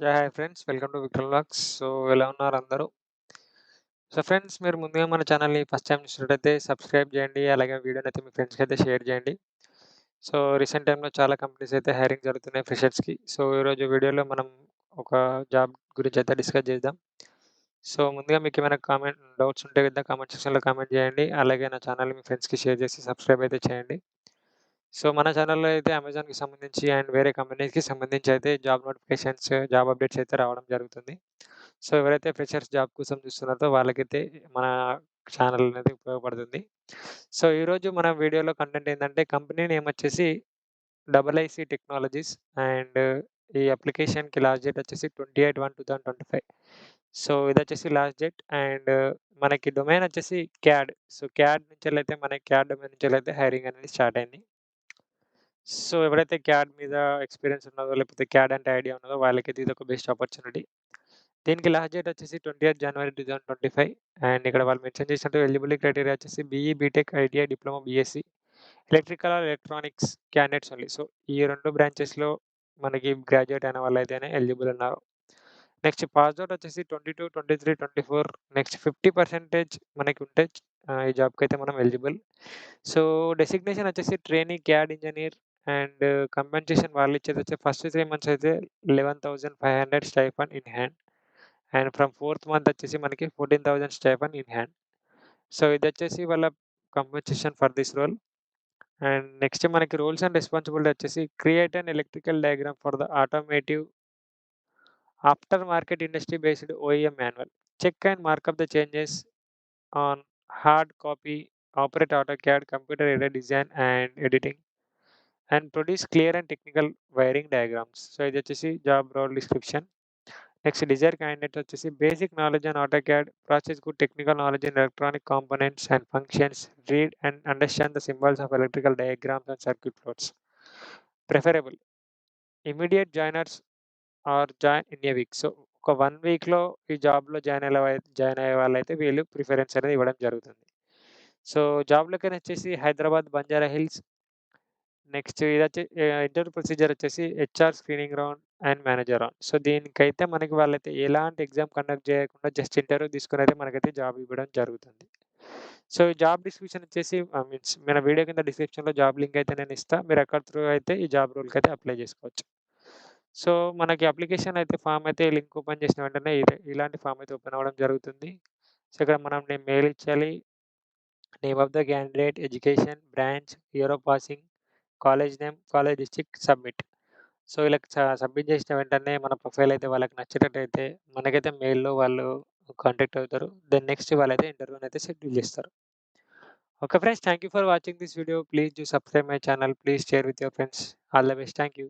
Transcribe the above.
Hi friends. Welcome to Vikram vlogs. ఎలా ఉన్నారు అందరూ? ఫ్రెండ్స్, మీరు ముందుగా మన ఛానల్‌ని ఫస్ట్ టైమ్ చూసినట్టయితే సబ్స్క్రైబ్ చేయండి. అలాగే వీడియోనైతే మీ ఫ్రెండ్స్‌కి అయితే షేర్ చేయండి. రీసెంట్ టైమ్‌లో చాలా కంపెనీస్ అయితే హైరింగ్ జరుగుతున్నాయి ఫ్రెషర్స్‌కి. ఈరోజు వీడియోలో మనం ఒక జాబ్ గురించి అయితే డిస్కస్ చేద్దాం. ముందుగా మీకేమైనా డౌట్స్ ఉంటే కింద కామెంట్ సెక్షన్‌లో కామెంట్ చేయండి. అలాగే నా ఛానల్‌ని మీ ఫ్రెండ్స్‌కి షేర్ చేసి సబ్స్క్రైబ్ అయితే చేయండి. మన ఛానల్‌లో అయితే అమెజాన్‌కి సంబంధించి అండ్ వేరే కంపెనీస్‌కి సంబంధించి అయితే జాబ్ నోటిఫికేషన్స్, జాబ్ అప్డేట్స్ అయితే రావడం జరుగుతుంది. ఎవరైతే ఫ్రెషర్స్ జాబ్ కోసం చూస్తున్నారో వాళ్ళకైతే మన ఛానల్ అనేది ఉపయోగపడుతుంది. ఈరోజు మన వీడియోలో కంటెంట్ ఏందంటే కంపెనీ నేమ్ వచ్చేసి ఐఐసీ టెక్నాలజీస్ అండ్ ఈ అప్లికేషన్‌కి లాస్ట్ డేట్ వచ్చేసి 28/1/2025. ఇదొచ్చేసి లాస్ట్ డేట్ అండ్ మనకి డొమైన్ వచ్చేసి క్యాడ్. క్యాడ్ నుంచెల్లయితే మనకి క్యాడ్ డొమైన్ నుంచెల్లయితే హైరింగ్ అనేది స్టార్ట్ అయింది. ఎవరైతే క్యాడ్ మీద ఎక్స్‌పీరియన్స్ ఉన్నదో, లేకపోతే క్యాడ్ అంటే ఐడియా ఉన్నదో వాళ్ళకైతే ఇదొక బెస్ట్ ఆపర్చునిటీ. దీనికి లాస్ట్ డేట్ వచ్చేసి 28 జనవరి 2025 అండ్ ఇక్కడ వాళ్ళు మెన్షన్ చేసినట్టు ఎలిజిబిలిటీ క్రైటీరియా వచ్చేసి BE, BTech, ITI, diploma, BSc, electrical or electronics candidates only. ఈ 2 బ్రాంచెస్‌లో మనకి గ్రాడ్యుయేట్ అయిన వాళ్ళైతేనే ఎలిజిబుల్ ఉన్నారు. నెక్స్ట్ పాస్ ఔట్ వచ్చేసి 22, 23, 24 నెక్స్ట్ 50% మనకి ఉంటే ఈ జాబ్‌కైతే మనం ఎలిజిబుల్. సో, డెసిగ్నేషన్ వచ్చేసి trainee CAD engineer and compensation వాళ్ళు ఇచ్చేదొచ్చి ఫస్ట్ 3 మంత్స్ అయితే 11,500 stipend in hand. And from fourth month వచ్చేసి మనకి 14,000 స్టైఫండ్ ఇన్ హ్యాండ్. ఇదొచ్చేసి వాళ్ళ compensation for this role. And next మనకి రోల్స్ అండ్ రెస్పాన్సిబిలిటీ వచ్చేసి create an electrical diagram for the automotive after market industry based OEM manual. Check and markup the changes on hard copy, operate AutoCAD, computer aided design and editing, and produce clear and technical wiring diagrams. ఇదొచ్చేసి job role description. Next desire candidate వచ్చేసి basic knowledge on AutoCAD, process good technical knowledge in electronic components and functions, read and understand the symbols of electrical diagrams and circuit floats. Preferable immediate joiners or join in a week. ఒక 1 వీక్‌లో ఈ జాబ్‌లో join అయ్యే వాళ్ళైతే వీళ్ళు preference అనేది ఇవ్వడం జరుగుతుంది. జాబ్ లొకేషన్ వచ్చేసి Hyderabad, Banjara Hills. Next interview procedure వచ్చేసి HR screening round and manager round. దీనికైతే మనకి వాళ్ళైతే ఎలాంటి ఎగ్జామ్ కండక్ట్ చేయకుండా జస్ట్ ఇంటర్వ్యూ తీసుకొని అయితే మనకైతే జాబ్ ఇవ్వడం జరుగుతుంది. ఈ జాబ్ డిస్క్రిప్షన్ వచ్చేసి మన వీడియో కింద డిస్క్రిప్షన్‌లో జాబ్ లింక్ అయితే నేను ఇస్తా. మీరు అక్కడ త్రూ అయితే ఈ జాబ్ రోల్‌కైతే అప్లై చేసుకోవచ్చు. మనకి అప్లికేషన్ అయితే ఫార్మ్ అయితే లింక్ ఓపెన్ చేసిన వెంటనే ఇలాంటి ఫార్మ్ అయితే ఓపెన్ అవ్వడం జరుగుతుంది. ఇక్కడ మనం మెయిల్ ఇచ్చాలి. Name of the candidate, education, branch, year of passing, college name, college district, submit. ఇలా సబ్మిట్ చేసిన వెంటనే మన ప్రొఫైల్ అయితే వాళ్ళకి నచ్చినట్టయితే మనకైతే మెయిల్‌లో వాళ్ళు కాంటాక్ట్ అవుతారు. దెన్ నెక్స్ట్ వాళ్ళైతే ఇంటర్వ్యూనైతే షెడ్యూల్ చేస్తారు. Okay friends, thank you for watching this video. Please do subscribe my channel. Please share with your friends. All the best. Thank you.